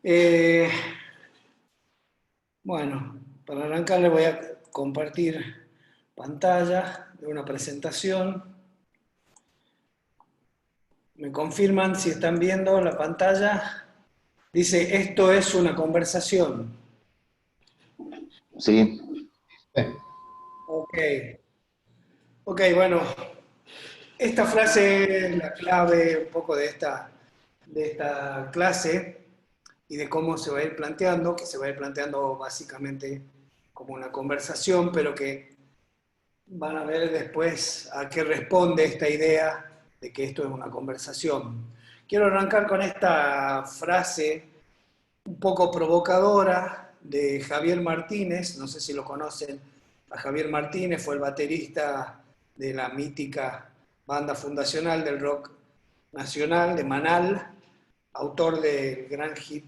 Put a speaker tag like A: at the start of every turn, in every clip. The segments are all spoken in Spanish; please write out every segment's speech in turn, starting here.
A: Eh, bueno, para arrancar les voy a compartir pantalla de una presentación. ¿Me confirman si están viendo la pantalla? Dice, esto es una conversación.
B: Sí,
A: Ok, ok, bueno, esta frase es la clave un poco de esta clase y de cómo se va a ir planteando, que se va a ir planteando básicamente como una conversación, pero que van a ver después a qué responde esta idea de que esto es una conversación. Quiero arrancar con esta frase un poco provocadora de Javier Martínez, no sé si lo conocen, a Javier Martínez fue el baterista de la mítica banda fundacional del rock nacional, de Manal, autor del gran hit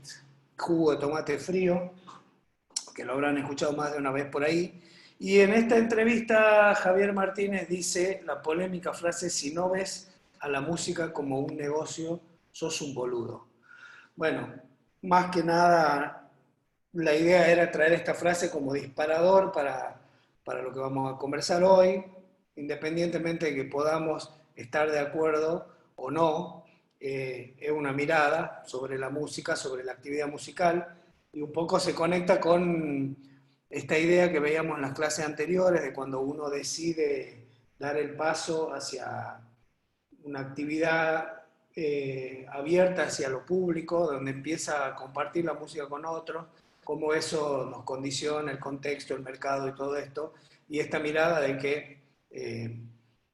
A: Jugo de Tomate Frío, que lo habrán escuchado más de una vez por ahí. Y en esta entrevista Javier Martínez dice la polémica frase, si no ves a la música como un negocio, sos un boludo. Bueno, más que nada la idea era traer esta frase como disparador para lo que vamos a conversar hoy, independientemente de que podamos estar de acuerdo o no, es una mirada sobre la música, sobre la actividad musical, y un poco se conecta con esta idea que veíamos en las clases anteriores de cuando uno decide dar el paso hacia una actividad abierta hacia lo público, donde empieza a compartir la música con otros, cómo eso nos condiciona el contexto, el mercado y todo esto, y esta mirada de que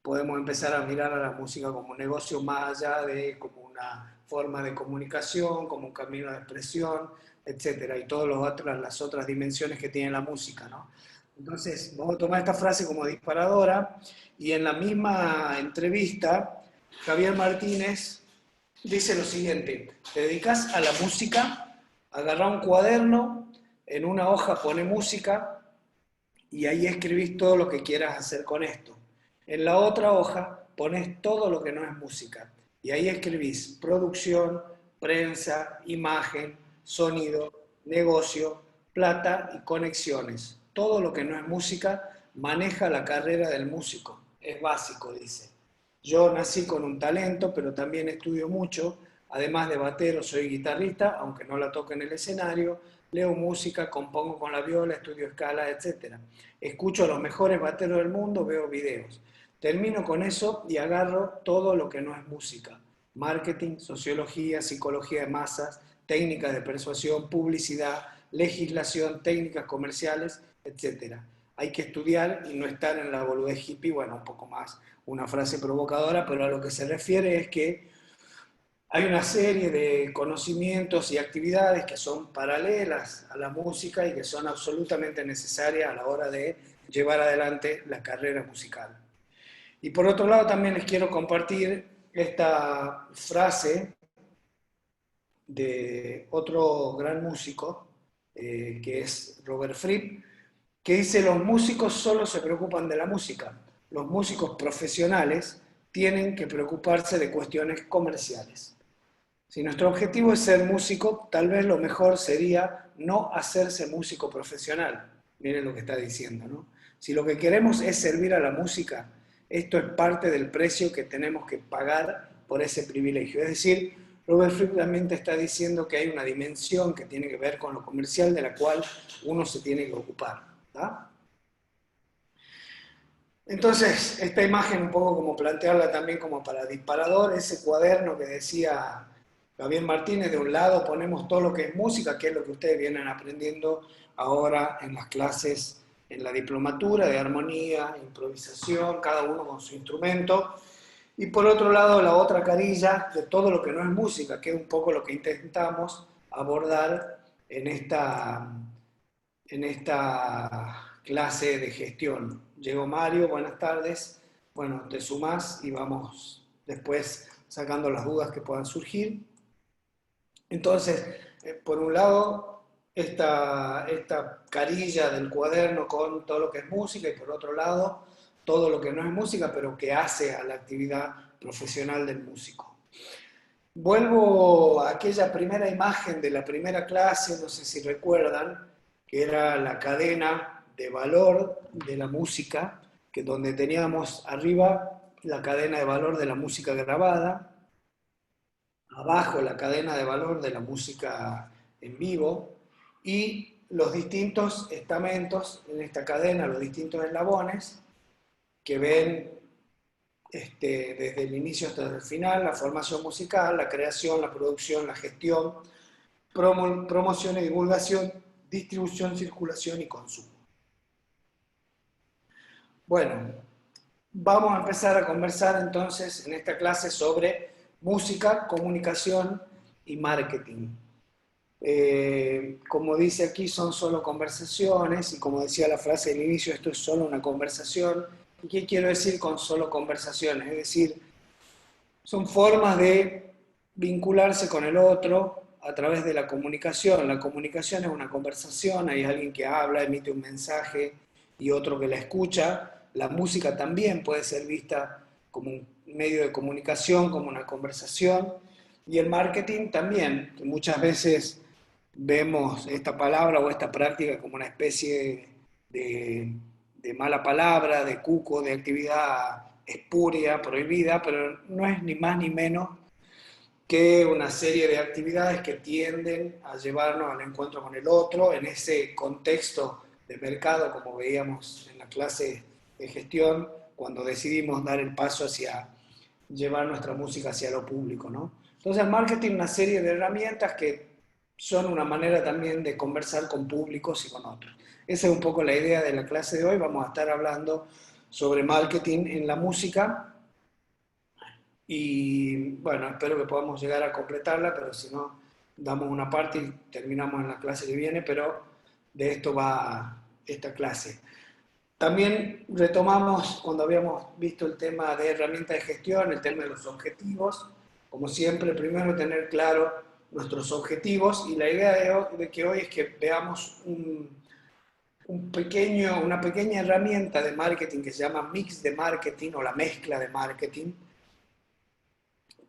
A: podemos empezar a mirar a la música como un negocio más allá de como una forma de comunicación, como un camino de expresión, etcétera, y todas las otras dimensiones que tiene la música, ¿no? Entonces, vamos a tomar esta frase como disparadora y en la misma entrevista, Javier Martínez dice lo siguiente, te dedicas a la música, agarrá un cuaderno, en una hoja pone música y ahí escribís todo lo que quieras hacer con esto. En la otra hoja pones todo lo que no es música y ahí escribís producción, prensa, imagen, sonido, negocio, plata y conexiones. Todo lo que no es música maneja la carrera del músico. Es básico, dice. Yo nací con un talento, pero también estudio mucho. Además de batero, soy guitarrista, aunque no la toque en el escenario. Leo música, compongo con la viola, estudio escala, etc. Escucho a los mejores bateros del mundo, veo videos. Termino con eso y agarro todo lo que no es música. Marketing, sociología, psicología de masas, técnicas de persuasión, publicidad, legislación, técnicas comerciales, etc. Hay que estudiar y no estar en la boludez hippie, bueno, un poco más una frase provocadora, pero a lo que se refiere es que hay una serie de conocimientos y actividades que son paralelas a la música y que son absolutamente necesarias a la hora de llevar adelante la carrera musical. Y por otro lado también les quiero compartir esta frase de otro gran músico, que es Robert Fripp, que dice, los músicos solo se preocupan de la música, los músicos profesionales tienen que preocuparse de cuestiones comerciales. Si nuestro objetivo es ser músico, tal vez lo mejor sería no hacerse músico profesional. Miren lo que está diciendo, ¿no? Si lo que queremos es servir a la música, esto es parte del precio que tenemos que pagar por ese privilegio. Es decir, Robert Fripp también está diciendo que hay una dimensión que tiene que ver con lo comercial de la cual uno se tiene que ocupar. ¿Tá? Entonces, esta imagen un poco como plantearla también como para disparador, ese cuaderno que decía Gabriel Martínez, de un lado ponemos todo lo que es música, que es lo que ustedes vienen aprendiendo ahora en las clases, en la diplomatura de armonía, improvisación, cada uno con su instrumento, y por otro lado la otra carilla de todo lo que no es música, que es un poco lo que intentamos abordar en esta clase de gestión. Llegó Mario, buenas tardes. Bueno, te sumás y vamos después sacando las dudas que puedan surgir. Entonces, por un lado, esta carilla del cuaderno con todo lo que es música y por otro lado, todo lo que no es música, pero que hace a la actividad profesional del músico. Vuelvo a aquella primera imagen de la primera clase, no sé si recuerdan, que era la cadena de valor de la música, que donde teníamos arriba la cadena de valor de la música grabada, abajo la cadena de valor de la música en vivo y los distintos estamentos en esta cadena, los distintos eslabones que ven desde el inicio hasta el final, la formación musical, la creación, la producción, la gestión, promoción y divulgación, distribución, circulación y consumo. Bueno, vamos a empezar a conversar entonces en esta clase sobre música, comunicación y marketing. Como dice aquí, son solo conversaciones, y como decía la frase del inicio, esto es solo una conversación. ¿Y qué quiero decir con solo conversaciones? Es decir, son formas de vincularse con el otro a través de la comunicación. La comunicación es una conversación, hay alguien que habla, emite un mensaje y otro que la escucha. La música también puede ser vista como un medio de comunicación, como una conversación. Y el marketing también, que muchas veces vemos esta palabra o esta práctica como una especie de mala palabra, de cuco, de actividad espuria, prohibida, pero no es ni más ni menos que una serie de actividades que tienden a llevarnos al encuentro con el otro en ese contexto de mercado, como veíamos en la clase de gestión, cuando decidimos dar el paso hacia llevar nuestra música hacia lo público, ¿no? Entonces el marketing es una serie de herramientas que son una manera también de conversar con públicos y con otros. Esa es un poco la idea de la clase de hoy. Vamos a estar hablando sobre marketing en la música y bueno, espero que podamos llegar a completarla, pero si no, damos una parte y terminamos en la clase que viene, pero de esto va esta clase. También retomamos cuando habíamos visto el tema de herramientas de gestión, el tema de los objetivos. Como siempre, primero tener claro nuestros objetivos y la idea de que hoy es que veamos una pequeña herramienta de marketing que se llama mix de marketing o la mezcla de marketing,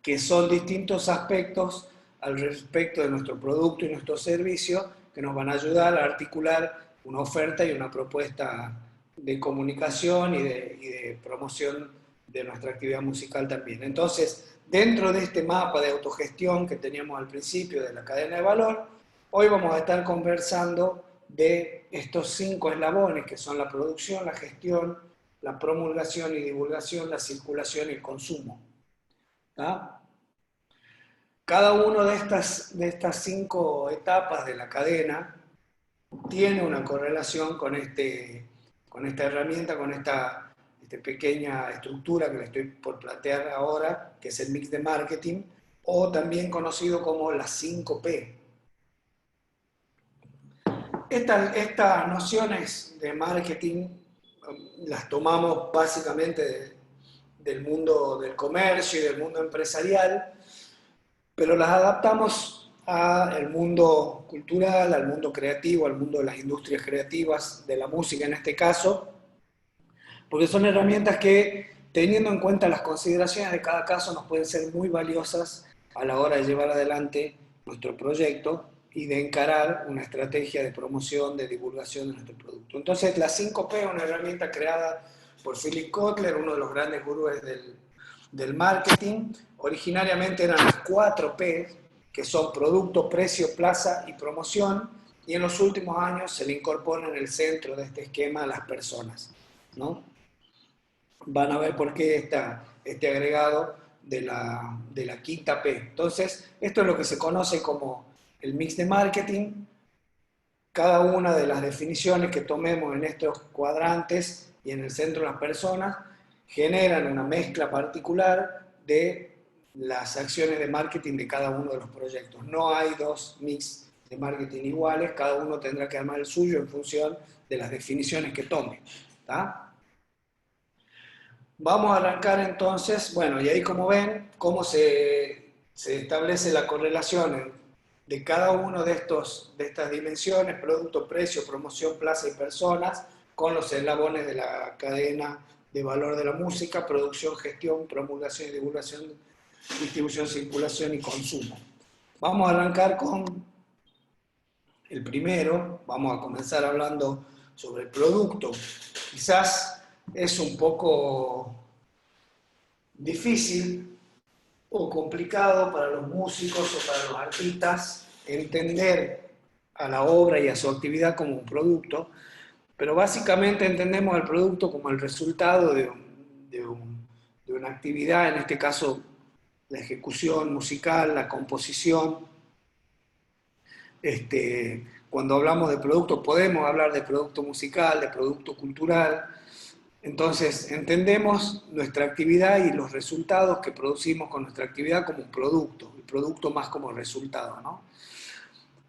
A: que son distintos aspectos al respecto de nuestro producto y nuestro servicio que nos van a ayudar a articular una oferta y una propuesta de comunicación y de promoción de nuestra actividad musical también. Entonces, dentro de este mapa de autogestión que teníamos al principio de la cadena de valor, hoy vamos a estar conversando de estos 5 eslabones que son la producción, la gestión, la promulgación y divulgación, la circulación y el consumo. ¿Tá? Cada una de estas 5 etapas de la cadena tiene una correlación con esta herramienta, con esta pequeña estructura que le estoy por plantear ahora, que es el mix de marketing, o también conocido como las 5P. Estas nociones de marketing las tomamos básicamente del mundo del comercio y del mundo empresarial, pero las adaptamos al mundo cultural, al mundo creativo, al mundo de las industrias creativas, de la música en este caso, porque son herramientas que, teniendo en cuenta las consideraciones de cada caso, nos pueden ser muy valiosas a la hora de llevar adelante nuestro proyecto y de encarar una estrategia de promoción, de divulgación de nuestro producto. Entonces, la 5P es una herramienta creada por Philip Kotler, uno de los grandes gurúes del marketing. Originariamente eran las 4P, que son producto, precio, plaza y promoción, y en los últimos años se le incorpora en el centro de este esquema a las personas, ¿no? Van a ver por qué está este agregado de la quinta P. Entonces, esto es lo que se conoce como el mix de marketing. Cada una de las definiciones que tomemos en estos cuadrantes y en el centro de las personas generan una mezcla particular de las acciones de marketing de cada uno de los proyectos. No hay 2 mix de marketing iguales, cada uno tendrá que armar el suyo en función de las definiciones que tome. ¿Tá? Vamos a arrancar entonces, bueno, y ahí como ven, cómo se establece la correlación de cada uno de estas dimensiones, producto, precio, promoción, plaza y personas, con los eslabones de la cadena de valor de la música, producción, gestión, promulgación y divulgación distribución, circulación y consumo. Vamos a arrancar con el primero, vamos a comenzar hablando sobre el producto. Quizás es un poco difícil o complicado para los músicos o para los artistas entender a la obra y a su actividad como un producto, pero básicamente entendemos al producto como el resultado de una actividad, en este caso la ejecución musical, la composición. Cuando hablamos de producto podemos hablar de producto musical, de producto cultural. Entonces entendemos nuestra actividad y los resultados que producimos con nuestra actividad como un producto, el producto más como resultado, ¿no?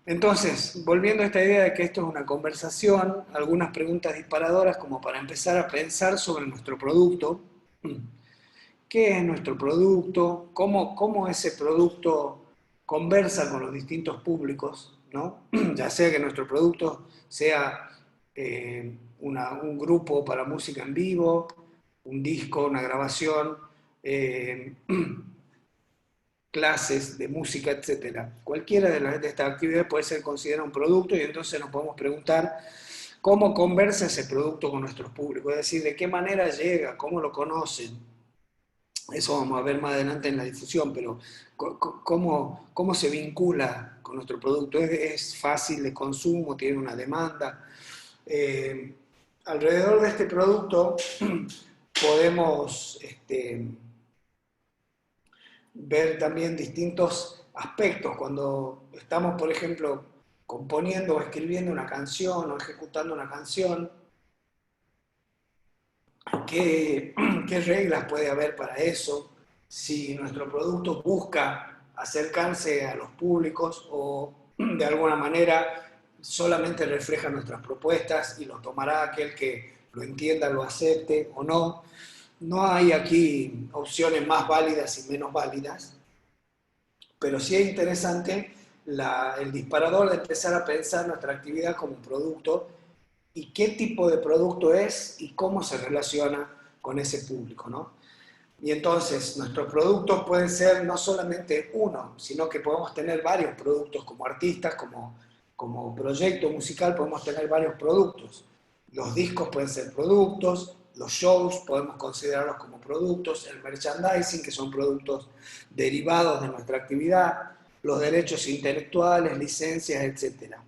A: Entonces, volviendo a esta idea de que esto es una conversación, algunas preguntas disparadoras como para empezar a pensar sobre nuestro producto. ¿Qué es nuestro producto? ¿Cómo ese producto conversa con los distintos públicos, ¿no? Ya sea que nuestro producto sea un grupo para música en vivo, un disco, una grabación, eh, clases de música, etcétera. Cualquiera de estas actividades puede ser considerada un producto y entonces nos podemos preguntar cómo conversa ese producto con nuestros públicos, es decir, de qué manera llega, cómo lo conocen. Eso vamos a ver más adelante en la difusión, pero cómo se vincula con nuestro producto. Es fácil de consumo, tiene una demanda. Eh, Alrededor de este producto podemos ver también distintos aspectos. Cuando estamos, por ejemplo, componiendo o escribiendo una canción o ejecutando una canción, ¿qué reglas puede haber para eso? Si nuestro producto busca acercarse a los públicos o de alguna manera solamente refleja nuestras propuestas y lo tomará aquel que lo entienda, lo acepte o no. No hay aquí opciones más válidas y menos válidas, pero sí es interesante el disparador de empezar a pensar nuestra actividad como un producto y qué tipo de producto es y cómo se relaciona con ese público, ¿no? Y entonces nuestros productos pueden ser no solamente uno, sino que podemos tener varios productos como artistas, como proyecto musical podemos tener varios productos. Los discos pueden ser productos, los shows podemos considerarlos como productos, el merchandising, que son productos derivados de nuestra actividad, los derechos intelectuales, licencias, etcétera.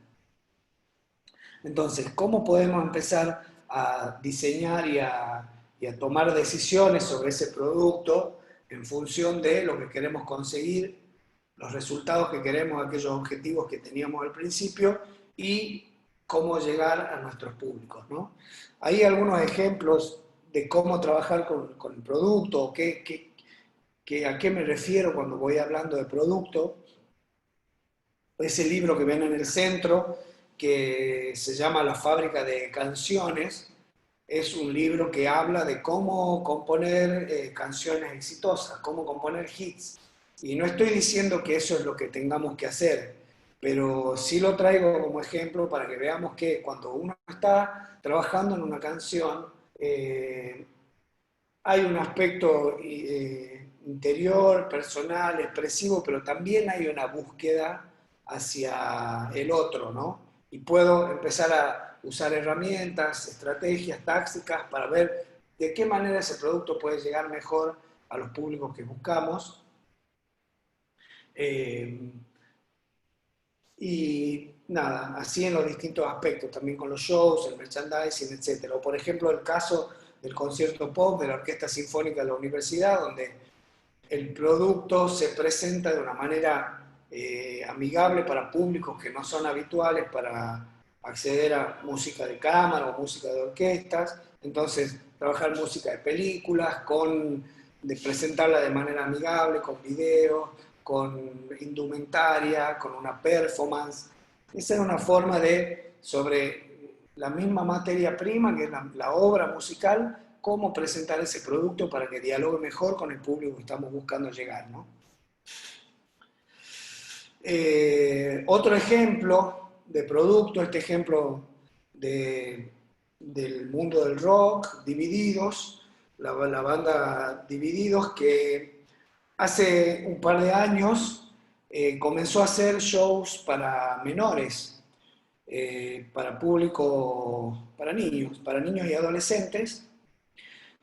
A: Entonces, ¿cómo podemos empezar a diseñar y a tomar decisiones sobre ese producto en función de lo que queremos conseguir, los resultados que queremos, aquellos objetivos que teníamos al principio y cómo llegar a nuestros públicos, ¿no? Hay algunos ejemplos de cómo trabajar con el producto, a qué me refiero cuando voy hablando de producto. Ese libro que ven en el centro, que se llama La fábrica de canciones, es un libro que habla de cómo componer canciones exitosas, cómo componer hits. Y no estoy diciendo que eso es lo que tengamos que hacer, pero sí lo traigo como ejemplo para que veamos que cuando uno está trabajando en una canción, hay un aspecto interior, personal, expresivo, pero también hay una búsqueda hacia el otro, ¿no? Y puedo empezar a usar herramientas, estrategias, tácticas para ver de qué manera ese producto puede llegar mejor a los públicos que buscamos. Eh, y nada, así en los distintos aspectos, también con los shows, el merchandising, etc. O por ejemplo el caso del concierto pop de la Orquesta Sinfónica de la Universidad, donde el producto se presenta de una manera amigable para públicos que no son habituales para acceder a música de cámara o música de orquestas. Entonces, trabajar música de películas, de presentarla de manera amigable, con videos, con indumentaria, con una performance. Esa es una forma de, sobre la misma materia prima, que es la obra musical, cómo presentar ese producto para que dialogue mejor con el público que estamos buscando llegar, ¿no? Otro ejemplo de producto, este ejemplo del mundo del rock, Divididos, la banda Divididos, que hace un par de años comenzó a hacer shows para menores, para público, para niños y adolescentes.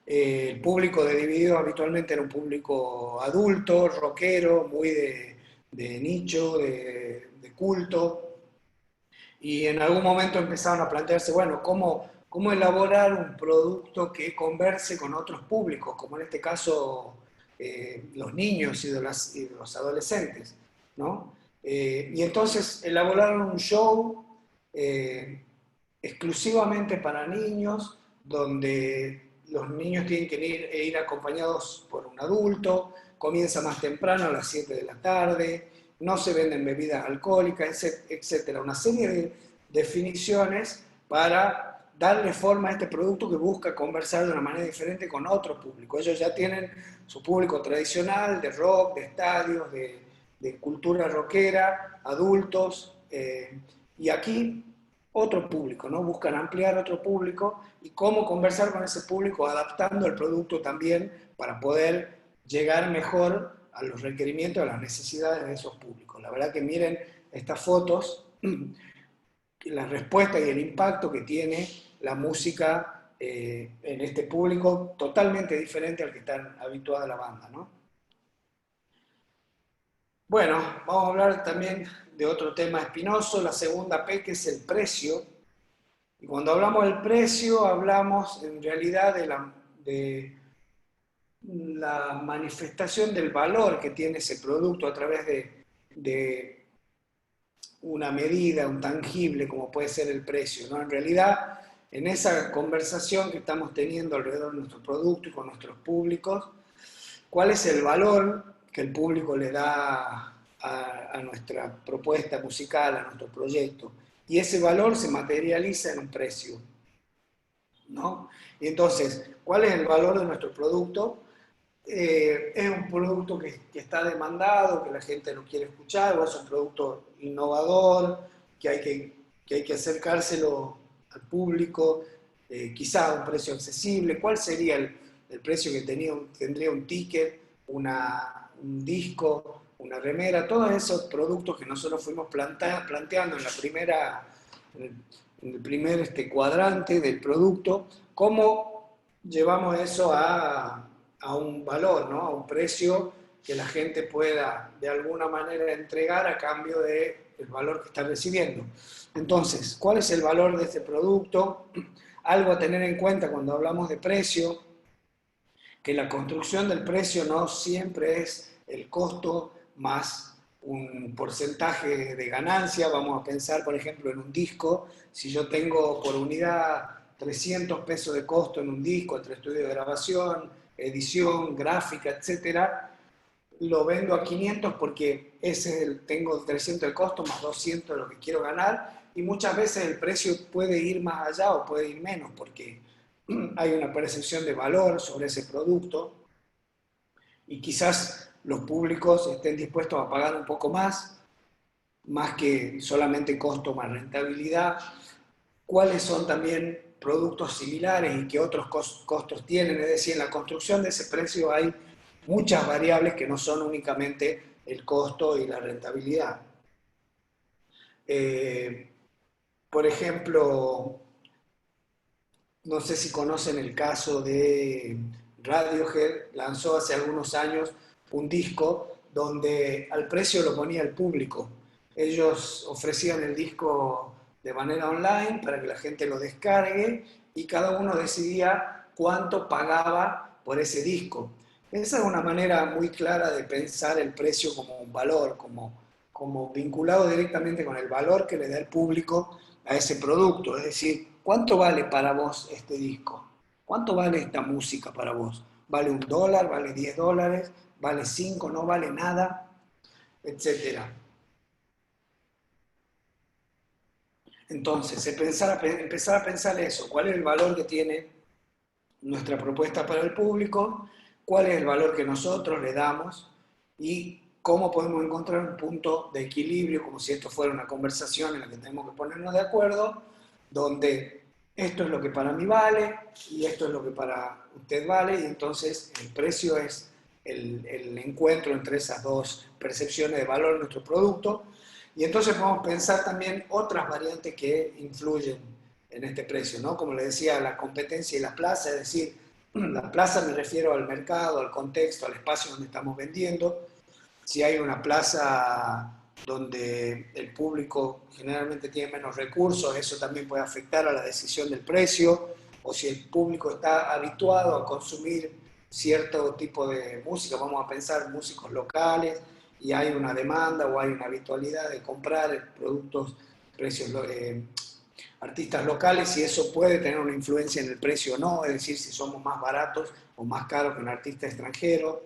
A: El público de Dividido habitualmente era un público adulto, rockero, muy de nicho, de culto. Y en algún momento empezaron a plantearse, bueno, ¿cómo elaborar un producto que converse con otros públicos, como en este caso los niños y de los adolescentes, ¿no? Y entonces elaboraron un show eh, exclusivamente para niños, donde los niños tienen que ir acompañados por un adulto, comienza más temprano a las 7 de la tarde, no se venden bebidas alcohólicas, etcétera. Una serie de definiciones para darle forma a este producto que busca conversar de una manera diferente con otro público. Ellos ya tienen su público tradicional de rock, de estadios, de cultura rockera, adultos, y aquí otro público, ¿no? Buscan ampliar otro público y cómo conversar con ese público adaptando el producto también para poder llegar mejor a los requerimientos, a las necesidades de esos públicos. La verdad que miren estas fotos, la respuesta y el impacto que tiene la música en este público totalmente diferente al que está habituada la banda, ¿no? Bueno, vamos a hablar también de otro tema espinoso, la segunda P, que es el precio. Y cuando hablamos del precio, hablamos en realidad de la manifestación del valor que tiene ese producto a través de una medida, un tangible, como puede ser el precio, ¿no? En realidad, en esa conversación que estamos teniendo alrededor de nuestro producto y con nuestros públicos, ¿cuál es el valor que el público le da a nuestra propuesta musical, a nuestro proyecto? Y ese valor se materializa en un precio, ¿no? Y entonces, ¿cuál es el valor de nuestro producto? Es un producto que está demandado, que la gente lo quiere escuchar, o es un producto innovador, que hay que acercárselo al público, quizá a un precio accesible. ¿Cuál sería el precio que tendría un ticket, un disco, una remera? Todos esos productos que nosotros fuimos planteando en la primera, en el primer cuadrante del producto, ¿cómo llevamos eso a un valor, ¿no? A un precio que la gente pueda de alguna manera entregar a cambio del valor que está recibiendo? Entonces, ¿cuál es el valor de este producto? Algo a tener en cuenta cuando hablamos de precio, que la construcción del precio no siempre es el costo más un porcentaje de ganancia. Vamos a pensar, por ejemplo, en un disco. Si yo tengo por unidad 300 pesos de costo en un disco, entre estudio de grabación, edición, gráfica, etcétera, lo vendo a 500 porque tengo 300 de costo más 200 de lo que quiero ganar, y muchas veces el precio puede ir más allá o puede ir menos porque hay una percepción de valor sobre ese producto y quizás los públicos estén dispuestos a pagar un poco más que solamente costo más rentabilidad. ¿Cuáles son también productos similares y qué otros costos tienen? Es decir, en la construcción de ese precio hay muchas variables que no son únicamente el costo y la rentabilidad. Eh, por ejemplo, no sé si conocen el caso de Radiohead, lanzó hace algunos años un disco donde al precio lo ponía el público. Ellos ofrecían el disco de manera online para que la gente lo descargue y cada uno decidía cuánto pagaba por ese disco. Esa es una manera muy clara de pensar el precio como un valor, como vinculado directamente con el valor que le da el público a ese producto. Es decir, ¿cuánto vale para vos este disco? ¿Cuánto vale esta música para vos? ¿Vale $1? ¿Vale $10? ¿Vale 5? ¿No vale nada? Etcétera. Entonces, empezar a pensar eso. ¿Cuál es el valor que tiene nuestra propuesta para el público? ¿Cuál es el valor que nosotros le damos? Y cómo podemos encontrar un punto de equilibrio, como si esto fuera una conversación en la que tenemos que ponernos de acuerdo, donde esto es lo que para mí vale y esto es lo que para usted vale, y entonces el precio es el encuentro entre esas dos percepciones de valor de nuestro producto. Y entonces podemos pensar también otras variantes que influyen en este precio, ¿no? Como le decía, la competencia y la plaza, es decir, la plaza me refiero al mercado, al contexto, al espacio donde estamos vendiendo. Si hay una plaza donde el público generalmente tiene menos recursos, eso también puede afectar a la decisión del precio, o si el público está habituado a consumir cierto tipo de música, vamos a pensar músicos locales, y hay una demanda o hay una habitualidad de comprar productos, precios, artistas locales, y eso puede tener una influencia en el precio o no, es decir, si somos más baratos o más caros que un artista extranjero.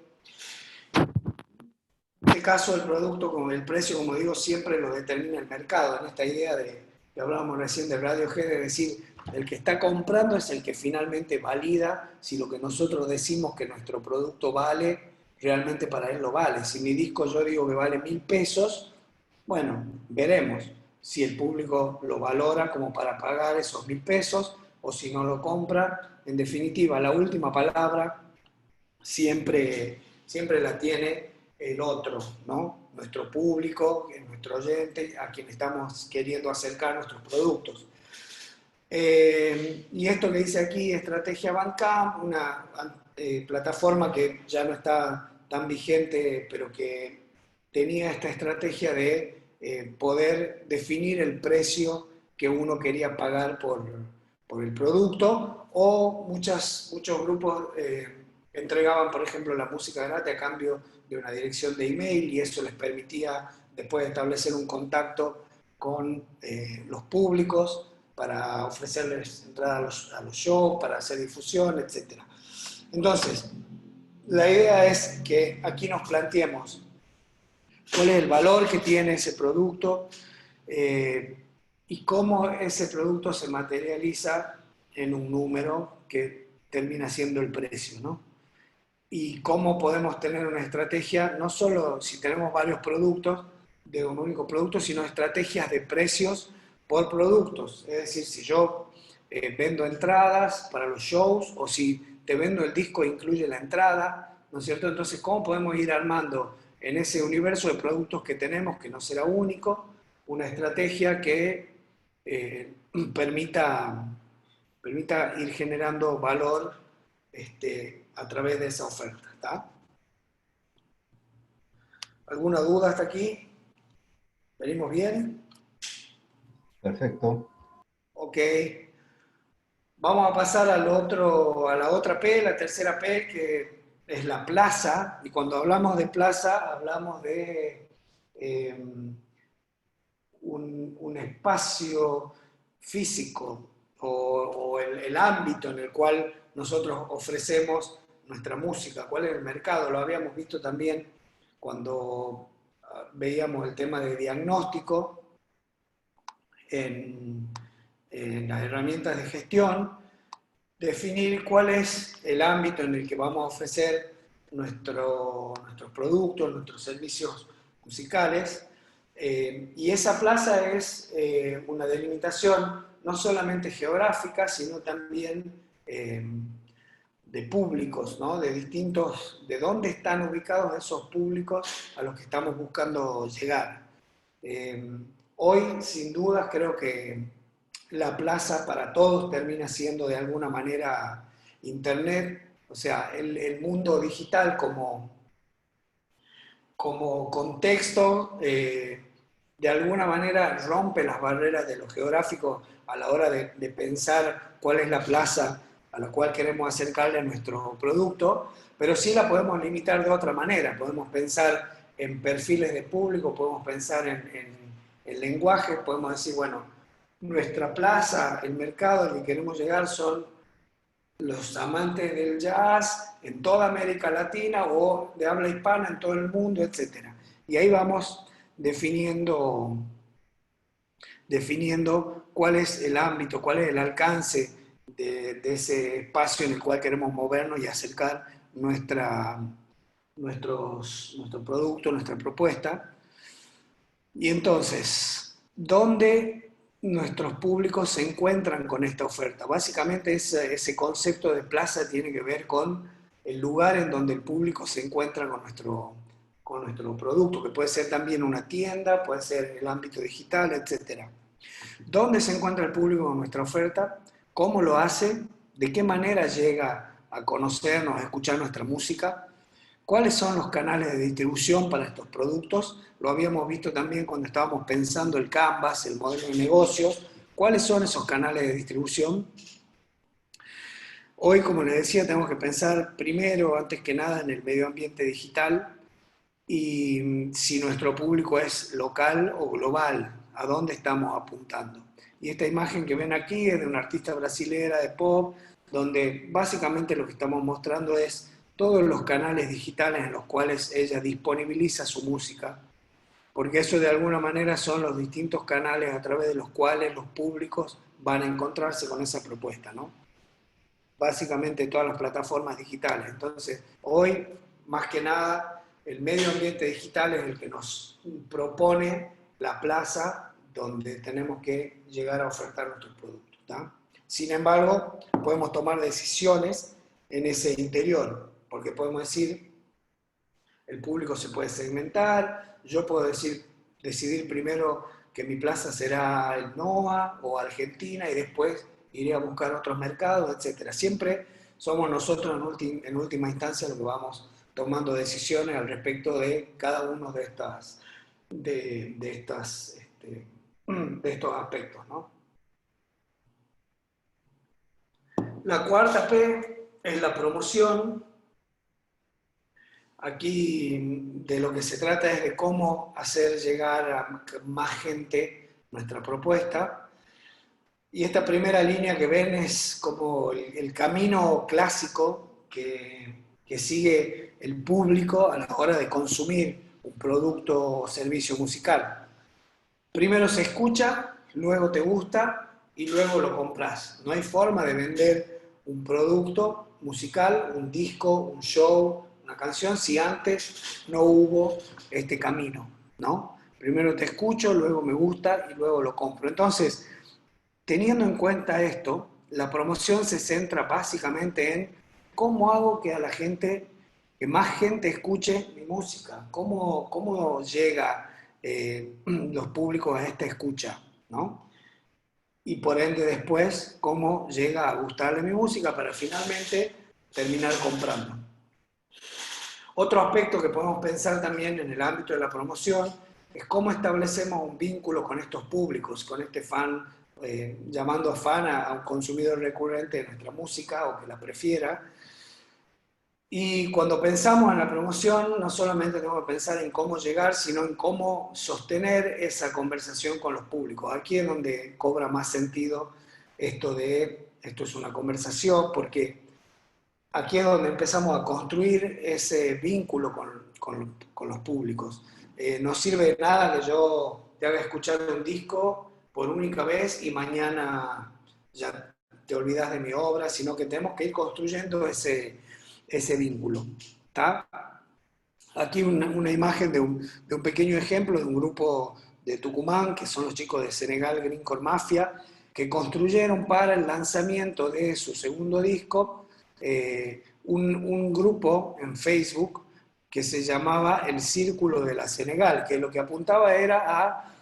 A: En este caso, el producto con el precio, como digo, siempre lo determina el mercado. En esta idea que hablábamos recién de Radiohead, es decir, el que está comprando es el que finalmente valida si lo que nosotros decimos que nuestro producto vale, realmente para él lo vale. Si mi disco yo digo que vale 1.000 pesos, bueno, veremos si el público lo valora como para pagar esos 1.000 pesos o si no lo compra. En definitiva, la última palabra siempre la tiene el otro, ¿no? Nuestro público, nuestro oyente, a quien estamos queriendo acercar nuestros productos. Y esto que dice aquí, Estrategia Bandcamp, una plataforma que ya no está tan vigente, pero que tenía esta estrategia de poder definir el precio que uno quería pagar por el producto, o muchos grupos entregaban, por ejemplo, la música gratis a cambio de una dirección de email, y eso les permitía después establecer un contacto con los públicos para ofrecerles entrada a los shows, para hacer difusión, etc. Entonces, la idea es que aquí nos planteemos cuál es el valor que tiene ese producto, y cómo ese producto se materializa en un número que termina siendo el precio, ¿no? Y cómo podemos tener una estrategia, no solo si tenemos varios productos de un único producto, sino estrategias de precios por productos. Es decir, si yo vendo entradas para los shows, o si te vendo el disco e incluye la entrada, ¿no es cierto? Entonces, ¿cómo podemos ir armando en ese universo de productos que tenemos, que no será único, una estrategia que permita, permita ir generando valor a través de esa oferta? ¿Está? ¿Alguna duda hasta aquí? ¿Venimos bien?
B: Perfecto.
A: Ok. Vamos a pasar al otro, a la otra P, la tercera P, que es la plaza. Y cuando hablamos de plaza, hablamos de un espacio físico, o el ámbito en el cual nosotros ofrecemos nuestra música. ¿Cuál es el mercado? Lo habíamos visto también cuando veíamos el tema de diagnóstico en, en las herramientas de gestión. Definir cuál es el ámbito en el que vamos a ofrecer nuestros productos, nuestros servicios musicales. Y esa plaza es una delimitación no solamente geográfica, sino también de públicos, ¿no? De distintos, de dónde están ubicados esos públicos a los que estamos buscando llegar. Hoy, sin dudas, creo que la plaza para todos termina siendo de alguna manera Internet, o sea, el mundo digital como contexto, de alguna manera rompe las barreras de lo geográfico a la hora de pensar cuál es la plaza a la cual queremos acercarle a nuestro producto, pero sí la podemos limitar de otra manera. Podemos pensar en perfiles de público, podemos pensar en lenguaje, podemos decir, bueno, nuestra plaza, el mercado al que queremos llegar son los amantes del jazz en toda América Latina o de habla hispana en todo el mundo, etc. Y ahí vamos definiendo cuál es el ámbito, cuál es el alcance de ese espacio en el cual queremos movernos y acercar nuestro producto, nuestra propuesta. Y entonces, ¿dónde nuestros públicos se encuentran con esta oferta? Básicamente ese concepto de plaza tiene que ver con el lugar en donde el público se encuentra con nuestro producto, que puede ser también una tienda, puede ser el ámbito digital, etc. ¿Dónde se encuentra el público con nuestra oferta? ¿Cómo lo hace? ¿De qué manera llega a conocernos, a escuchar nuestra música? ¿Cuáles son los canales de distribución para estos productos? Lo habíamos visto también cuando estábamos pensando el Canvas, el modelo de negocios. ¿Cuáles son esos canales de distribución? Hoy, como les decía, tenemos que pensar primero, antes que nada, en el medio ambiente digital y si nuestro público es local o global, a dónde estamos apuntando. Y esta imagen que ven aquí es de una artista brasilera de pop, donde básicamente lo que estamos mostrando es todos los canales digitales en los cuales ella disponibiliza su música, porque eso de alguna manera son los distintos canales a través de los cuales los públicos van a encontrarse con esa propuesta, ¿no? Básicamente todas las plataformas digitales. Entonces, hoy, más que nada, el medio ambiente digital es el que nos propone la plaza donde tenemos que llegar a ofertar nuestros productos, ¿tá? Sin embargo, podemos tomar decisiones en ese interior, porque podemos decir, el público se puede segmentar, yo puedo decidir primero que mi plaza será el NOA o Argentina y después iré a buscar otros mercados, etc. Siempre somos nosotros en última instancia los que vamos tomando decisiones al respecto de cada uno de estos aspectos, ¿no? La cuarta P es la promoción. Aquí de lo que se trata es de cómo hacer llegar a más gente nuestra propuesta. Y esta primera línea que ven es como el camino clásico que sigue el público a la hora de consumir un producto o servicio musical. Primero se escucha, luego te gusta y luego lo compras. No hay forma de vender un producto musical, un disco, un show, una canción, si antes no hubo este camino, ¿no? Primero te escucho, luego me gusta y luego lo compro. Entonces, teniendo en cuenta esto, la promoción se centra básicamente en cómo hago que a la gente, que más gente escuche mi música, cómo llega los públicos a esta escucha, ¿no? Y por ende después, cómo llega a gustarle mi música para finalmente terminar comprando. Otro aspecto que podemos pensar también en el ámbito de la promoción es cómo establecemos un vínculo con estos públicos, con este fan, llamando a fan a un consumidor recurrente de nuestra música o que la prefiera. Y cuando pensamos en la promoción, no solamente tenemos que pensar en cómo llegar, sino en cómo sostener esa conversación con los públicos. Aquí es donde cobra más sentido esto es una conversación, porque aquí es donde empezamos a construir ese vínculo con los públicos. No sirve de nada que yo te haga escuchar un disco por única vez y mañana ya te olvidas de mi obra, sino que tenemos que ir construyendo ese vínculo. ¿Está? Aquí una imagen de un pequeño ejemplo de un grupo de Tucumán, que son los chicos de Senegal Greencore Mafia, que construyeron para el lanzamiento de su segundo disco un grupo en Facebook que se llamaba El Círculo de la Senegal, que lo que apuntaba era a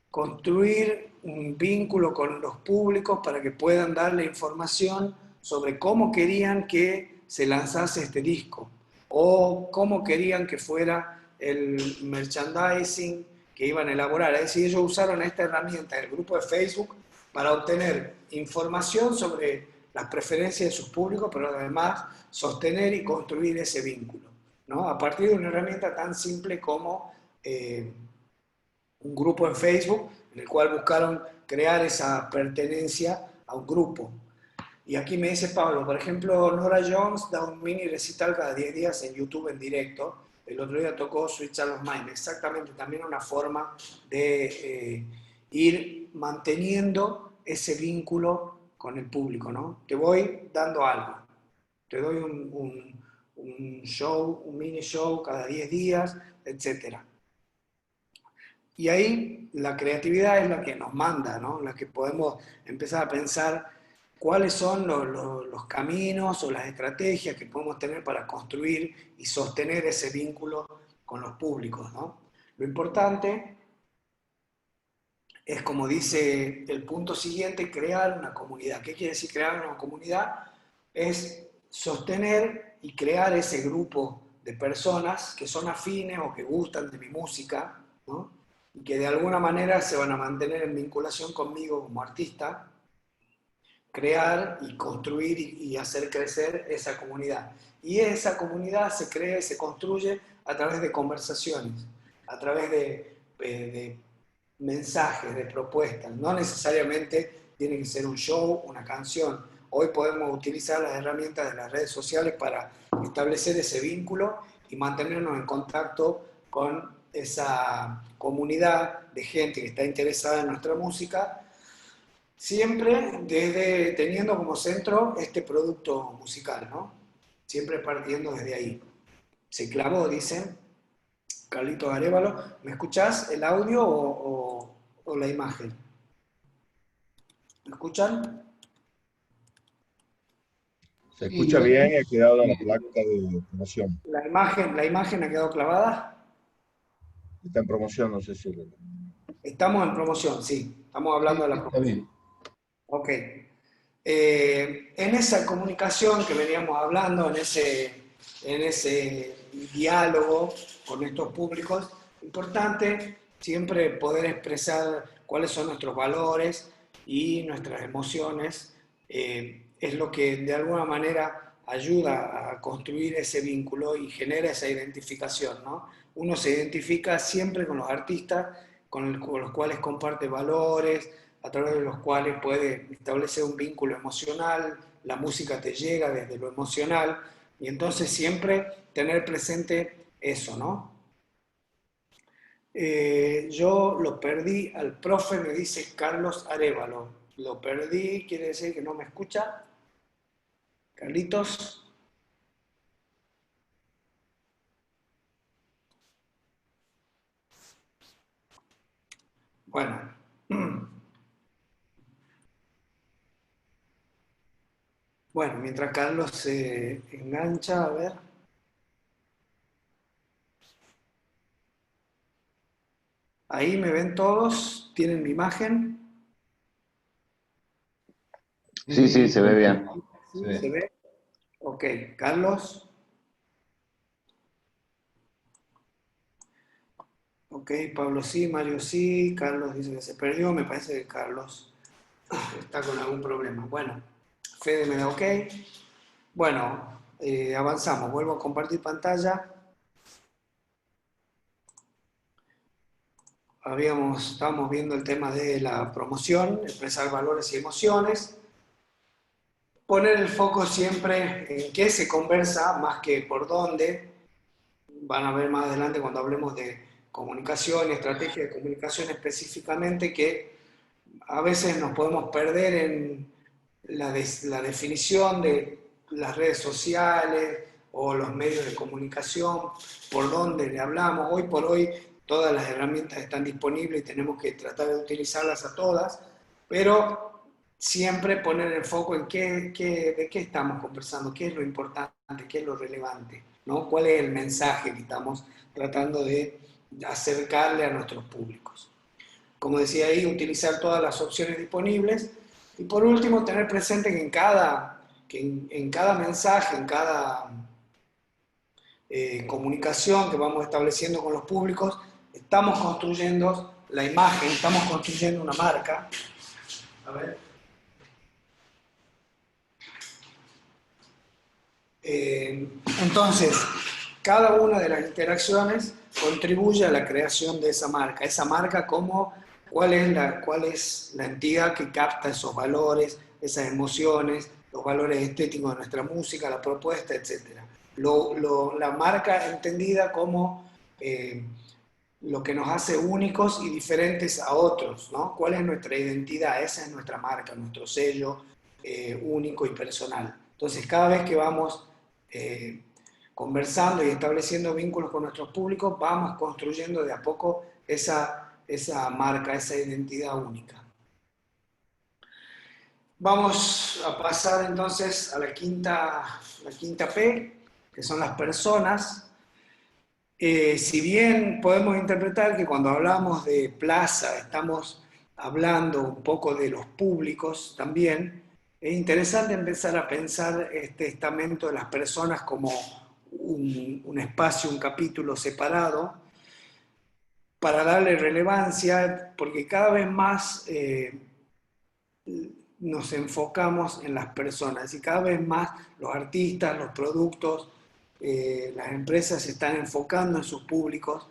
A: construir un vínculo con los públicos para que puedan darle información sobre cómo querían que se lanzase este disco o cómo querían que fuera el merchandising que iban a elaborar. Es decir, ellos usaron esta herramienta, el grupo de Facebook, para obtener información sobre las preferencias de sus públicos, pero además sostener y construir ese vínculo, ¿no? A partir de una herramienta tan simple como un grupo en Facebook, en el cual buscaron crear esa pertenencia a un grupo. Y aquí me dice Pablo, por ejemplo, Nora Jones da un mini recital cada 10 días en YouTube en directo. El otro día tocó Sweet Child of Mine. Exactamente, también una forma de ir manteniendo ese vínculo con el público, ¿no? Te voy dando algo. Te doy un show, un mini show cada 10 días, etcétera. Y ahí la creatividad es la que nos manda, ¿no? La que podemos empezar a pensar cuáles son los caminos o las estrategias que podemos tener para construir y sostener ese vínculo con los públicos, ¿no? Lo importante es, como dice el punto siguiente, crear una comunidad. ¿Qué quiere decir crear una comunidad? Es sostener y crear ese grupo de personas que son afines o que gustan de mi música, ¿no? Y que de alguna manera se van a mantener en vinculación conmigo como artista, crear y construir y hacer crecer esa comunidad. Y esa comunidad se crea y se construye a través de conversaciones, a través de mensajes, de propuestas. No necesariamente tiene que ser un show, una canción. Hoy podemos utilizar las herramientas de las redes sociales para establecer ese vínculo y mantenernos en contacto con esa comunidad de gente que está interesada en nuestra música, siempre desde teniendo como centro este producto musical, ¿no? Siempre partiendo desde ahí. Se clavó, dicen. Carlitos Arevalo, ¿me escuchás el audio o la imagen? ¿Me escuchan?
B: Se
C: Sí,
B: escucha bien y ha quedado en la placa de promoción.
A: La imagen ha quedado clavada.
B: Está en promoción, no sé si...
A: Estamos en promoción, sí. Estamos hablando
C: sí,
A: de
C: sí,
A: la
C: está
A: promoción.
C: bien.
A: Ok. En esa comunicación que veníamos hablando, en ese diálogo con estos públicos, importante siempre poder expresar cuáles son nuestros valores y nuestras emociones. Es lo que de alguna manera ayuda a construir ese vínculo y genera esa identificación, ¿no? Uno se identifica siempre con los artistas con los cuales comparte valores, a través de los cuales puede establecer un vínculo emocional, la música te llega desde lo emocional, y entonces siempre tener presente eso, ¿no? Yo lo perdí al profe, me dice Carlos Arevalo. Lo perdí, quiere decir que no me escucha. Carlitos, bueno. Bueno, mientras Carlos se engancha, a ver. Ahí me ven todos, tienen mi imagen.
D: Sí, sí, se ve bien.
C: Se
A: ¿Sí? ¿Se
C: ve.
A: ve? Ok, Carlos. Ok, Pablo sí, Mario sí, Carlos dice que se perdió, me parece que Carlos está con algún problema. Bueno, Fede me da ok. Bueno, avanzamos, vuelvo a compartir pantalla. Estábamos viendo el tema de la promoción, expresar valores y emociones, poner el foco siempre en qué se conversa más que por dónde. Van a ver más adelante cuando hablemos de comunicación y estrategia de comunicación específicamente que a veces nos podemos perder en la definición de las redes sociales o los medios de comunicación, por dónde le hablamos. Hoy por hoy todas las herramientas están disponibles y tenemos que tratar de utilizarlas a todas, pero siempre poner el foco en de qué estamos conversando, qué es lo importante, qué es lo relevante, ¿no? ¿Cuál es el mensaje que estamos tratando de acercarle a nuestros públicos? Como decía ahí, utilizar todas las opciones disponibles. Y por último, tener presente que en cada mensaje, en cada comunicación que vamos estableciendo con los públicos, estamos construyendo la imagen, estamos construyendo una marca. A ver. Entonces, cada una de las interacciones contribuye a la creación de esa marca como cuál es la entidad que capta esos valores, esas emociones, los valores estéticos de nuestra música, la propuesta, etc. La marca entendida como lo que nos hace únicos y diferentes a otros, ¿no? ¿Cuál es nuestra identidad? Esa es nuestra marca, nuestro sello único y personal. Entonces, cada vez que vamos eh, conversando y estableciendo vínculos con nuestros públicos, vamos construyendo de a poco esa marca, esa identidad única. Vamos a pasar entonces a la quinta P, que son las personas. Si bien podemos interpretar que cuando hablamos de plaza estamos hablando un poco de los públicos también, es interesante empezar a pensar este estamento de las personas como un espacio, un capítulo separado, para darle relevancia, porque cada vez más nos enfocamos en las personas y cada vez más los artistas, los productos, las empresas se están enfocando en sus públicos.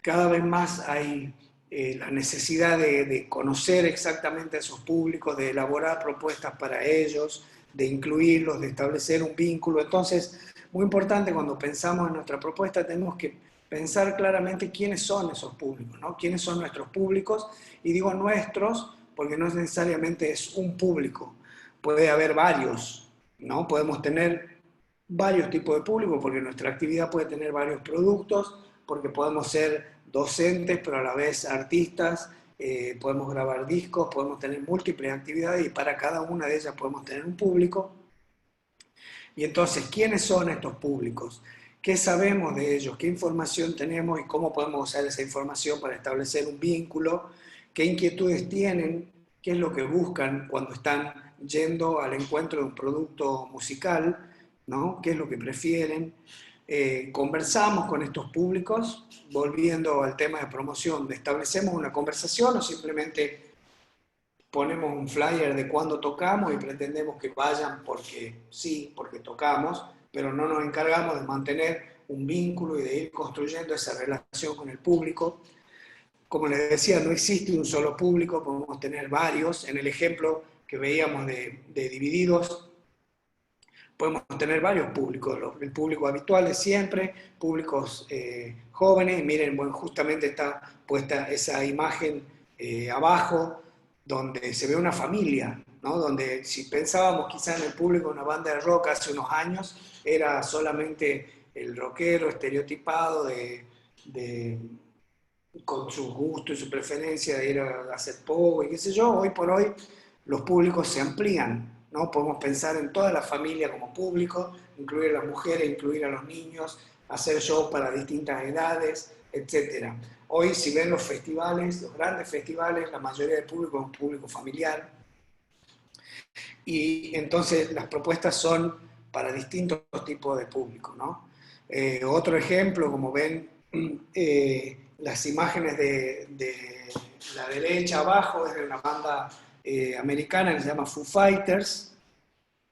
A: Cada vez más hay la necesidad de conocer exactamente a esos públicos, de elaborar propuestas para ellos, de incluirlos, de establecer un vínculo. Entonces, muy importante cuando pensamos en nuestra propuesta, tenemos que pensar claramente quiénes son esos públicos, ¿no? Quiénes son nuestros públicos, y digo nuestros porque no necesariamente es un público, puede haber varios, ¿no? Podemos tener varios tipos de público porque nuestra actividad puede tener varios productos, porque podemos ser docentes, pero a la vez artistas, podemos grabar discos, podemos tener múltiples actividades y para cada una de ellas podemos tener un público. Y entonces, ¿quiénes son estos públicos? ¿Qué sabemos de ellos? ¿Qué información tenemos y cómo podemos usar esa información para establecer un vínculo? ¿Qué inquietudes tienen? ¿Qué es lo que buscan cuando están yendo al encuentro de un producto musical? ¿No? ¿Qué es lo que prefieren? Conversamos con estos públicos, volviendo al tema de promoción, ¿establecemos una conversación o simplemente ponemos un flyer de cuándo tocamos y pretendemos que vayan porque sí, porque tocamos, pero no nos encargamos de mantener un vínculo y de ir construyendo esa relación con el público? Como les decía, no existe un solo público, podemos tener varios. En el ejemplo que veíamos de Divididos, podemos tener varios públicos, el público habitual de siempre, públicos jóvenes. Miren, bueno, justamente está puesta esa imagen abajo, donde se ve una familia, ¿no? Donde si pensábamos quizá en el público de una banda de rock hace unos años, era solamente el rockero estereotipado con su gusto y su preferencia de ir a hacer pop y qué sé yo. Hoy por hoy los públicos se amplían, ¿no? Podemos pensar en toda la familia como público, incluir a las mujeres, incluir a los niños, hacer shows para distintas edades, etc. Hoy, si ven los festivales, los grandes festivales, la mayoría del público es un público familiar, y entonces las propuestas son para distintos tipos de público, ¿no? Otro ejemplo, como ven, las imágenes de la derecha abajo es de una banda americana que se llama Foo Fighters,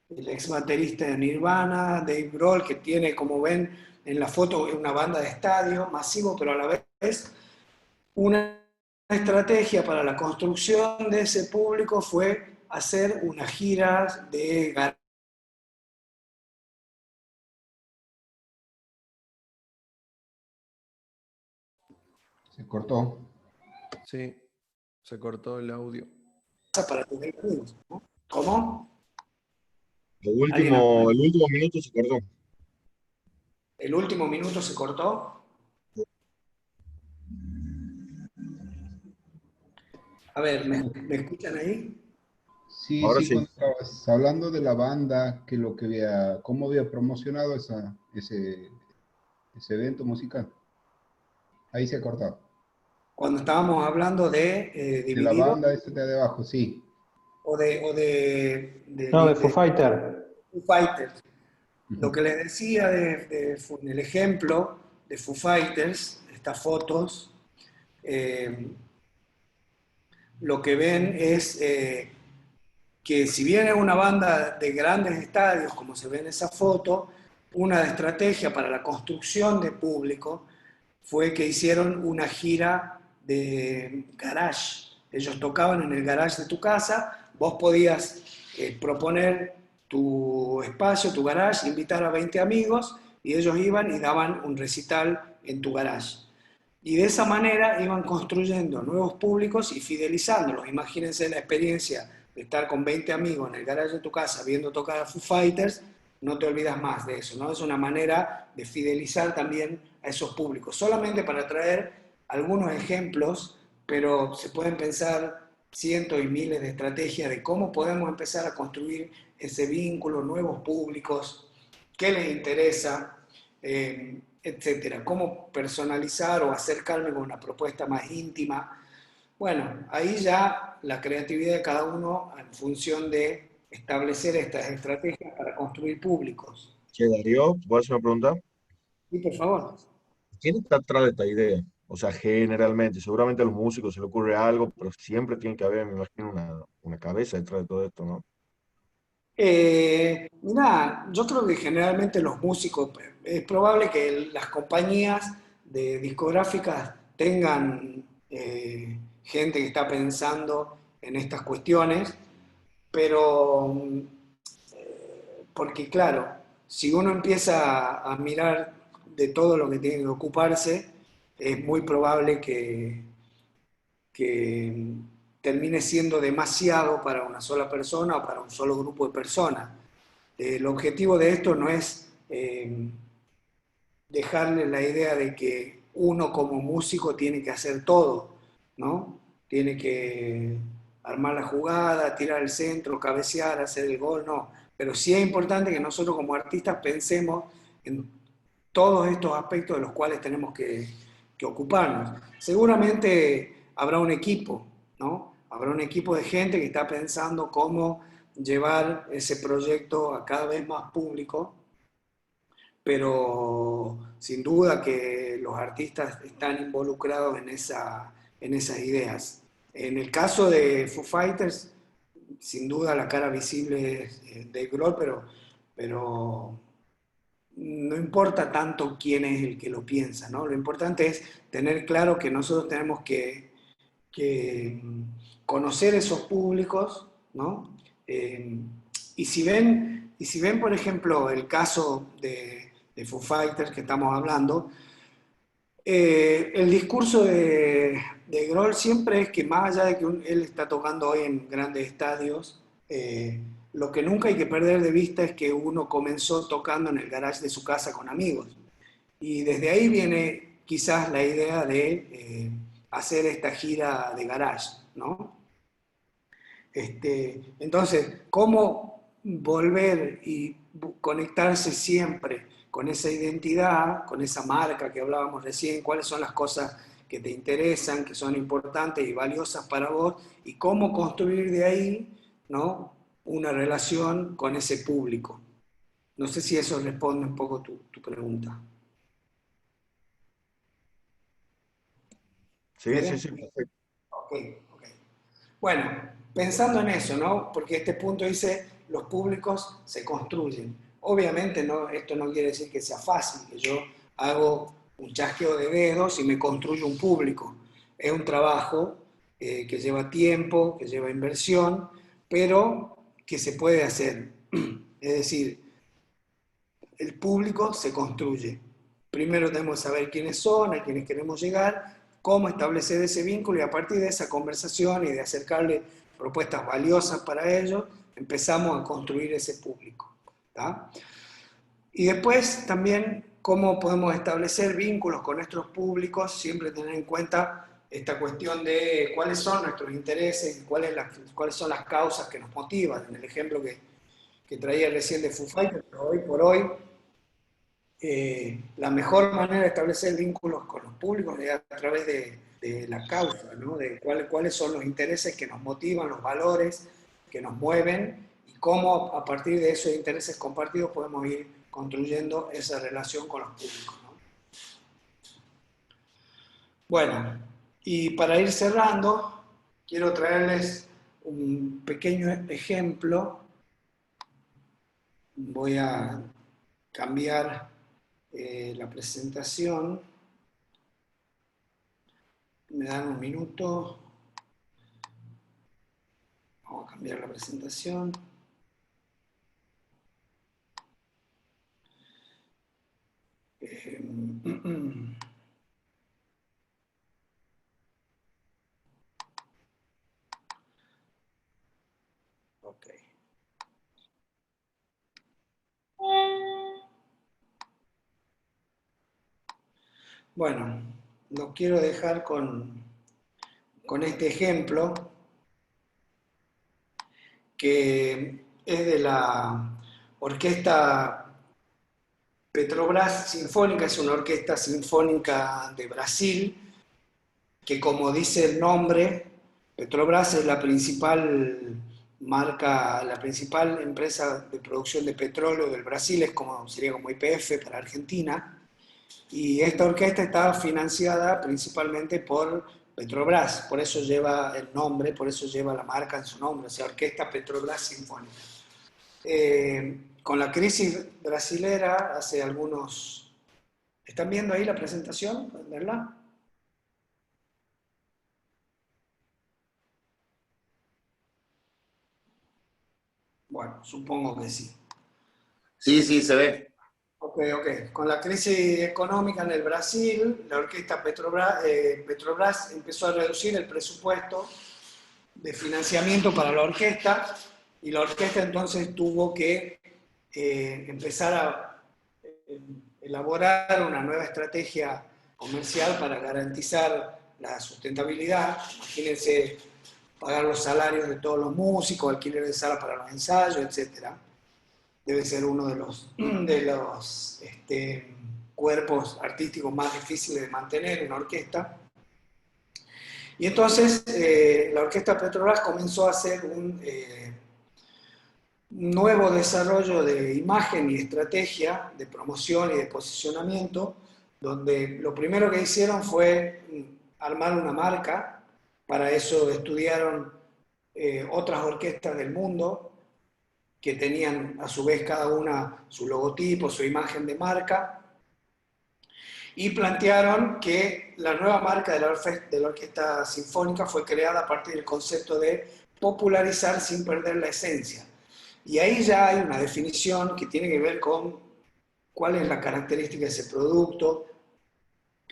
A: el ex baterista de Nirvana, Dave Grohl, que tiene, como ven en la foto, una banda de estadio masivo, pero a la vez una estrategia para la construcción de ese público fue hacer una gira de garaje.
C: Se cortó.
E: Sí, se cortó el audio.
A: Para tener amigos, ¿no? ¿Cómo?
B: El último minuto se cortó.
A: ¿El último minuto se cortó? A ver, ¿me escuchan ahí?
C: Sí,
B: Ahora
C: sí,
B: sí.
C: cuando estabas hablando de la banda, cómo había promocionado ese evento musical. Ahí se ha cortado.
A: Cuando estábamos hablando de
C: De la
A: Dividido
C: banda esta de abajo, sí.
F: No, de Foo Fighter.
A: Foo Fighters. Lo que les decía en el ejemplo de Foo Fighters, estas fotos, lo que ven es que si bien es una banda de grandes estadios, como se ve en esa foto, una estrategia para la construcción de público fue que hicieron una gira de garage. Ellos tocaban en el garage de tu casa, vos podías proponer tu espacio, tu garage, invitar a 20 amigos y ellos iban y daban un recital en tu garage. Y de esa manera iban construyendo nuevos públicos y fidelizándolos. Imagínense la experiencia de estar con 20 amigos en el garage de tu casa viendo tocar a Foo Fighters, no te olvidas más de eso, ¿no? Es una manera de fidelizar también a esos públicos. Solamente para traer algunos ejemplos, pero se pueden pensar cientos y miles de estrategias de cómo podemos empezar a construir ese vínculo, nuevos públicos, qué les interesa, etcétera. Cómo personalizar o acercarme con una propuesta más íntima. Bueno, ahí ya la creatividad de cada uno en función de establecer estas estrategias para construir públicos.
B: Che, Darío, ¿puedo hacer una pregunta?
A: Y por favor.
B: ¿Quién está atrás de esta idea? O sea, generalmente, seguramente a los músicos se le ocurre algo, pero siempre tiene que haber, me imagino, una cabeza detrás de todo esto, ¿no?
A: Mirá, yo creo que generalmente los músicos, es probable que las compañías de discográficas tengan gente que está pensando en estas cuestiones, pero porque claro, si uno empieza a mirar de todo lo que tiene que ocuparse, es muy probable que termine siendo demasiado para una sola persona o para un solo grupo de personas. El objetivo de esto no es dejarle la idea de que uno como músico tiene que hacer todo, ¿no? Tiene que armar la jugada, tirar el centro, cabecear, hacer el gol, no. Pero sí es importante que nosotros como artistas pensemos en todos estos aspectos de los cuales tenemos que ocuparnos. Seguramente habrá un equipo, ¿no? Habrá un equipo de gente que está pensando cómo llevar ese proyecto a cada vez más público, pero sin duda que los artistas están involucrados en esas ideas. En el caso de Foo Fighters, sin duda la cara visible es Dave Grohl, pero no importa tanto quién es el que lo piensa, ¿no? Lo importante es tener claro que nosotros tenemos que conocer esos públicos, ¿no? Eh, y si ven, por ejemplo, el caso de Foo Fighters que estamos hablando, el discurso de Grohl siempre es que más allá de que él está tocando hoy en grandes estadios, lo que nunca hay que perder de vista es que uno comenzó tocando en el garage de su casa con amigos. Y desde ahí viene quizás la idea de hacer esta gira de garage, ¿no? Entonces, ¿cómo volver y conectarse siempre con esa identidad, con esa marca que hablábamos recién? ¿Cuáles son las cosas que te interesan, que son importantes y valiosas para vos? Y cómo construir de ahí, ¿no?, una relación con ese público. No sé si eso responde un poco tu pregunta.
B: Sí, sí,
A: ¿Fede?
B: sí, perfecto.
A: Ok, ok. Bueno, pensando en eso, ¿no? Porque este punto dice, los públicos se construyen. Obviamente no, esto no quiere decir que sea fácil, que yo hago un chasqueo de dedos y me construyo un público. Es un trabajo que lleva tiempo, que lleva inversión, pero que se puede hacer. Es decir, el público se construye. Primero tenemos que saber quiénes son, a quiénes queremos llegar, cómo establecer ese vínculo y a partir de esa conversación y de acercarle propuestas valiosas para ellos, empezamos a construir ese público. ¿Tá? Y después también cómo podemos establecer vínculos con nuestros públicos, siempre tener en cuenta esta cuestión de cuáles son nuestros intereses, cuáles son las causas que nos motivan. En el ejemplo que traía recién de Foo Fighters, pero hoy por hoy la mejor manera de establecer vínculos con los públicos es a través de la causa, ¿no? De cuáles son los intereses que nos motivan, los valores que nos mueven y cómo a partir de esos intereses compartidos podemos ir construyendo esa relación con los públicos, ¿no? Bueno, y para ir cerrando, quiero traerles un pequeño ejemplo. Voy a cambiar la presentación. Me dan un minuto. Vamos a cambiar la presentación. Ok. Bueno, lo quiero dejar con este ejemplo que es de la orquesta Petrobras Sinfónica, es una orquesta sinfónica de Brasil, que como dice el nombre, Petrobras es la principal marca, la principal empresa de producción de petróleo del Brasil, sería como YPF para Argentina, y esta orquesta está financiada principalmente por Petrobras, por eso lleva el nombre, por eso lleva la marca en su nombre, o sea, Orquesta Petrobras Sinfónica. Con la crisis brasilera, hace algunos... ¿Están viendo ahí la presentación? ¿Pueden verla? Bueno, supongo que sí.
D: Sí, sí, se ve.
A: Ok. Con la crisis económica en el Brasil, la orquesta Petrobras empezó a reducir el presupuesto de financiamiento para la orquesta y la orquesta entonces tuvo que empezar a elaborar una nueva estrategia comercial para garantizar la sustentabilidad. Imagínense pagar los salarios de todos los músicos, alquiler de sala para los ensayos, etc. Debe ser uno de los cuerpos artísticos más difíciles de mantener, una orquesta. Y entonces la Orquesta Petrobras comenzó a hacer un nuevo desarrollo de imagen y estrategia de promoción y de posicionamiento, donde lo primero que hicieron fue armar una marca. Para eso estudiaron otras orquestas del mundo que tenían a su vez cada una su logotipo, su imagen de marca, y plantearon que la nueva marca de la Orquesta Sinfónica fue creada a partir del concepto de popularizar sin perder la esencia. Y ahí ya hay una definición que tiene que ver con cuál es la característica de ese producto,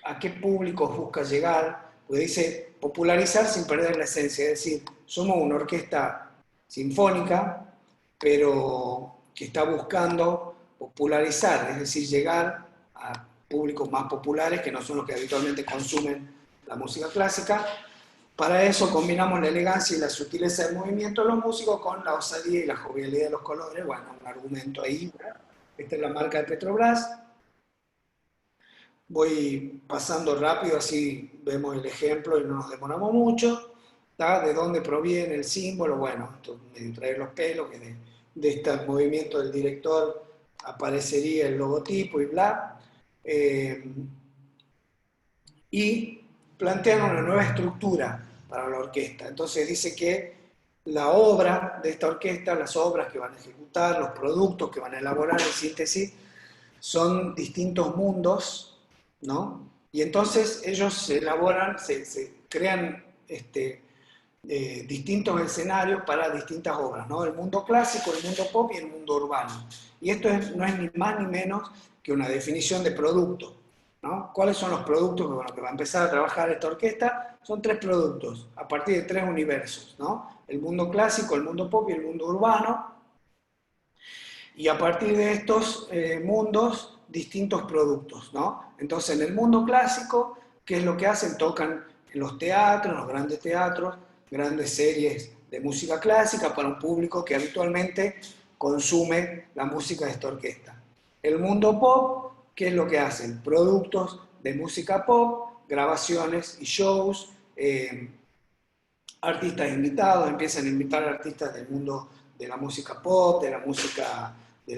A: a qué público busca llegar, porque dice popularizar sin perder la esencia, es decir, somos una orquesta sinfónica, pero que está buscando popularizar, es decir, llegar a públicos más populares que no son los que habitualmente consumen la música clásica. Para eso combinamos la elegancia y la sutileza del movimiento de los músicos con la osadía y la jovialidad de los colores. Bueno, un argumento ahí. Esta es la marca de Petrobras. Voy pasando rápido, así vemos el ejemplo y no nos demoramos mucho. ¿Tá? ¿De dónde proviene el símbolo? Bueno, esto medio traer los pelos, que de este movimiento del director aparecería el logotipo y bla. Y plantean una nueva estructura para la orquesta. Entonces dice que la obra de esta orquesta, las obras que van a ejecutar, los productos que van a elaborar en síntesis, son distintos mundos, ¿no? Y entonces ellos se elaboran, se crean distintos escenarios para distintas obras, ¿no? El mundo clásico, el mundo pop y el mundo urbano. Y esto no es ni más ni menos que una definición de producto, ¿no? ¿Cuáles son los productos que va a empezar a trabajar esta orquesta? Son 3 productos, a partir de 3 universos, ¿no? El mundo clásico, el mundo pop y el mundo urbano. Y a partir de estos mundos, distintos productos, ¿no? Entonces, en el mundo clásico, ¿qué es lo que hacen? Tocan en los teatros, en los grandes teatros, grandes series de música clásica para un público que habitualmente consume la música de esta orquesta. El mundo pop, ¿qué es lo que hacen? Productos de música pop, grabaciones y shows, artistas invitados, empiezan a invitar artistas del mundo de la música pop, de la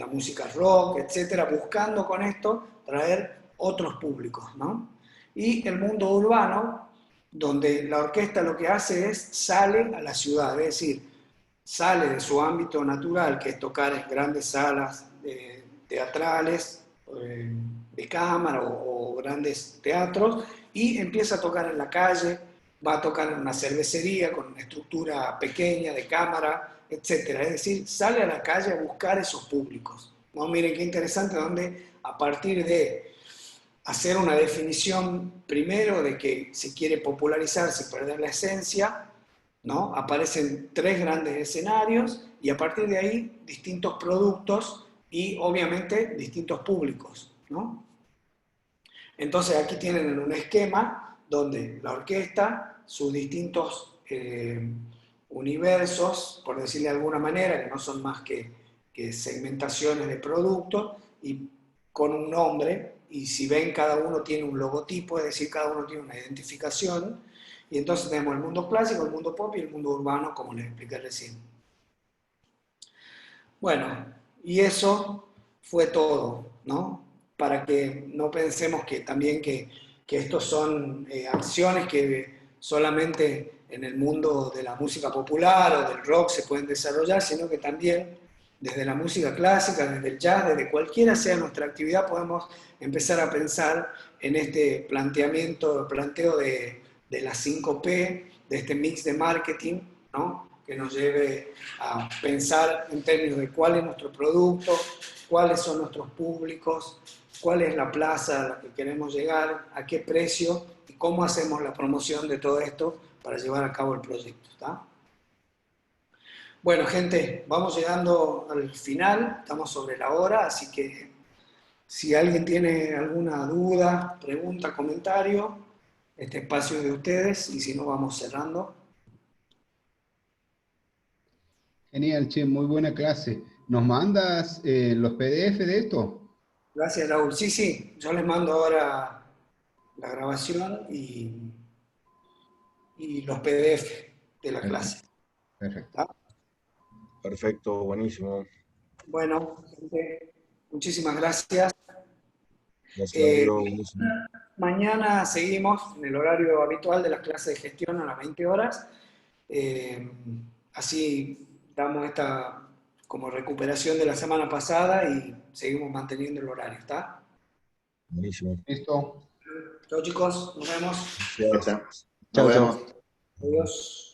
A: música rock, etcétera, buscando con esto traer otros públicos, ¿no? Y el mundo urbano, donde la orquesta lo que hace es sale a la ciudad, es decir, sale de su ámbito natural, que es tocar en grandes salas teatrales, de cámara o grandes teatros, y empieza a tocar en la calle, va a tocar en una cervecería con una estructura pequeña de cámara, etcétera. Es decir, sale a la calle a buscar esos públicos, ¿no? Miren qué interesante, donde a partir de hacer una definición primero de que se quiere popularizar sin perder la esencia, ¿no? Aparecen 3 grandes escenarios y a partir de ahí distintos productos y obviamente distintos públicos, ¿no? Entonces aquí tienen un esquema donde la orquesta, sus distintos universos, por decirle de alguna manera, que no son más que segmentaciones de productos, y con un nombre, y si ven, cada uno tiene un logotipo, es decir, cada uno tiene una identificación, y entonces tenemos el mundo clásico, el mundo pop y el mundo urbano, como les expliqué recién. Bueno, y eso fue todo, ¿no? Para que no pensemos que también que estos son acciones que solamente en el mundo de la música popular o del rock se pueden desarrollar, sino que también desde la música clásica, desde el jazz, desde cualquiera sea nuestra actividad, podemos empezar a pensar en este planteo de las 5P, de este mix de marketing, ¿no? Que nos lleve a pensar en términos de cuál es nuestro producto, cuáles son nuestros públicos, cuál es la plaza a la que queremos llegar, a qué precio y cómo hacemos la promoción de todo esto para llevar a cabo el proyecto. ¿Está? Bueno, gente, vamos llegando al final, estamos sobre la hora, así que si alguien tiene alguna duda, pregunta, comentario, este espacio es de ustedes y si no, vamos cerrando.
C: Genial, che, muy buena clase. ¿Nos mandas los PDF de esto?
A: Gracias, Raúl. Sí, sí, yo les mando ahora la grabación y los PDF de la clase.
C: Perfecto.
A: ¿Está?
B: Perfecto, buenísimo.
A: Bueno, gente, muchísimas gracias.
B: Gracias, Darío, buenísimo.
A: Mañana seguimos en el horario habitual de las clases de gestión a las 20 horas. Así damos esta como recuperación de la semana pasada y seguimos manteniendo el horario, ¿está?
B: Buenísimo.
C: Listo.
A: Chao chicos, nos vemos.
B: Gracias.
D: Chao.
F: Chau,
D: Nos
F: chau.
D: vemos.
A: Adiós.